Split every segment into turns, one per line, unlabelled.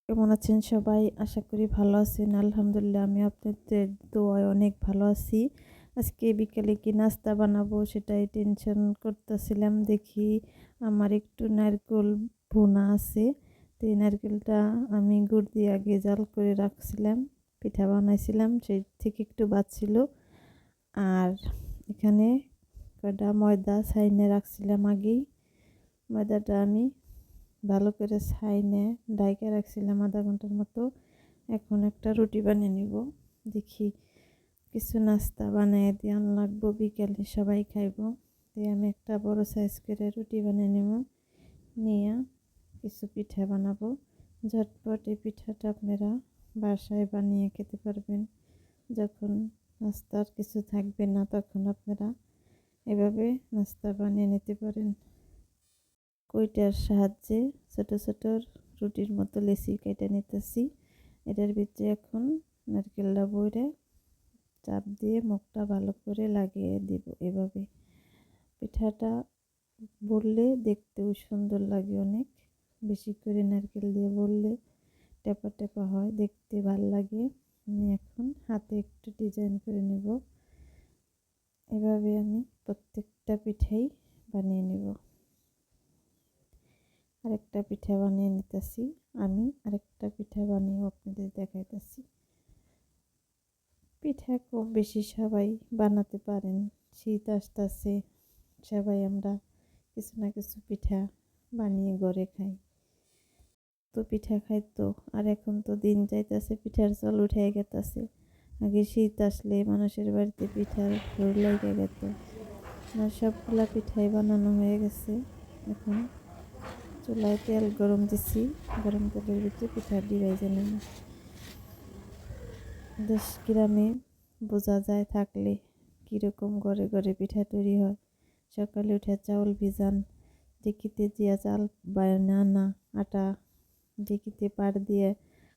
কেমন আছেন সবাই? আশা করি ভালো আছেন। আলহামদুলিল্লাহ আমি আপনাদের দোয়ায় অনেক ভালো আছি। আজকে বিকেলে কি নাস্তা বানাবো সেটাই টেনশন করতেছিলাম। দেখি আমার একটু নারকেল ভুনা আছে। তো এই নারকেলটা আমি গুড় দিয়ে আগে জাল করে রাখছিলাম। পিঠা বানাইছিলাম, সেই থেকে একটু বাঁচছিল। আর এখানে কয়টা ময়দা ছাইনে রাখছিলাম আগেই। ময়দাটা আমি ভালো করে ছাইনে ডাইকা রাখছিলাম আধা ঘন্টার মতো। এখন একটা রুটি বানিয়ে নিব। দেখি কিছু নাস্তা বানিয়ে দিয়ে লাগবো, বিকেলে সবাই খাইব। দিয়ে আমি একটা বড় সাইজ করে রুটি বানিয়ে নেব, নিয়ে কিছু পিঠা বানাবো। ঝটপট এই পিঠাটা আপনারা বাসায় বানিয়ে খেতে পারবেন। যখন নাস্তার কিছু থাকবে না তখন আপনারা এভাবে নাস্তা বানিয়ে নিতে পারেন। কইটার সাহায্যে ছোট ছোট রুটির মতো লেচি কেটে নিতেছি। এটার ভিতরে এখন নারকেলটা বইরে চাপ দিয়ে মুখটা ভালো করে লাগিয়ে দিব। এভাবে পিঠাটা বললে দেখতেও সুন্দর লাগে অনেক। বেশি করে নারকেল দিয়ে বললে টেপা টেপা হয়, দেখতে ভালো লাগে। আমি এখন হাতে একটু ডিজাইন করে নেব। এভাবে আমি প্রত্যেকটা পিঠাই বানিয়ে নেব। আরেকটা পিঠা বানিয়ে নিতেছি। আমি আরেকটা পিঠা বানিয়ে আপনাদের দেখাইতেছি। পিঠা কম বেশি সবাই বানাতে পারেন। শীত আসতেছে, সবাই আমরা কিছু না কিছু পিঠা বানিয়ে ঘরে খাই। তো পিঠা খাইতো, আর এখন তো দিন যাইতেছে পিঠার চল উঠে গেতেছে। আগে শীত আসলে মানুষের বাড়িতে পিঠার ঘর লেগে যেত। আর সবগুলা পিঠাই বানানো হয়ে গেছে। এখন চুলায় তেল গরম দিছি, গরম তেলের ভিতরে পিঠা দিবাই জানি না। দেশ গ্রামে বোঝা যায় থাকলে কীরকম ঘরে ঘরে পিঠা তৈরি হয়। সকালে উঠে চাউল ভিজান, ঢেঁকিতে দিয়া চাল বায়না আনা, আটা ঢেঁকিতে পাড় দিয়ে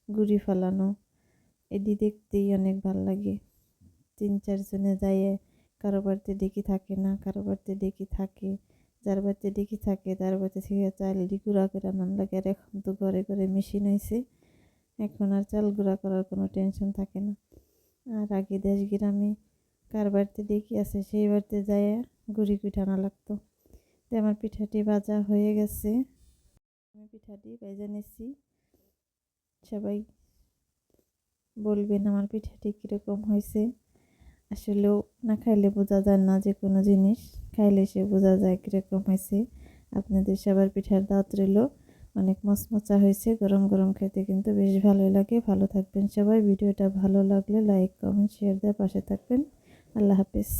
গুঁড়ি ফেলানো, এটি দেখতেই অনেক ভাল লাগে। 3-4 জনে যাইয়ে, কারো বাড়িতে ঢেঁকি থাকে না, কারো বাড়িতে ঢেঁকি থাকে। যার বাড়িতে ঢেঁকি থাকে তার বাড়িতে থেকে চাল গুঁড়া করে আনান লাগে। আর এখন তো ঘরে ঘরে মেশিন হয়েছে, এখন আর চাল গুঁড়া করার কোনো টেনশন থাকে না। আর আগে দেশ গ্রামে কার বাড়িতে ঢেঁকি আছে সেই বাড়িতে যাইয়ে গুঁড়ি পিঠা আনা লাগতো। তো আমার পিঠাটি ভাজা হয়ে গেছে, আমি পিঠাটি ভেজে নিচ্ছি। সবাই বলবেন আমার পিঠাটি কীরকম হয়েছে। আসলেও না খাইলে বোঝা যায় না, যে কোনো জিনিস খাইলে সে বোঝা যায় কীরকম হয়েছে। আপনাদের সবার পিঠার দাওয়াত রইল। অনেক মচমচা হয়েছে, গরম গরম খেতে কিন্তু বেশ ভালোই লাগে। ভালো থাকবেন সবাই। ভিডিওটা ভালো লাগলে লাইক কমেন্ট শেয়ার দিয়ে পাশে থাকবেন। আল্লাহ হাফেজ।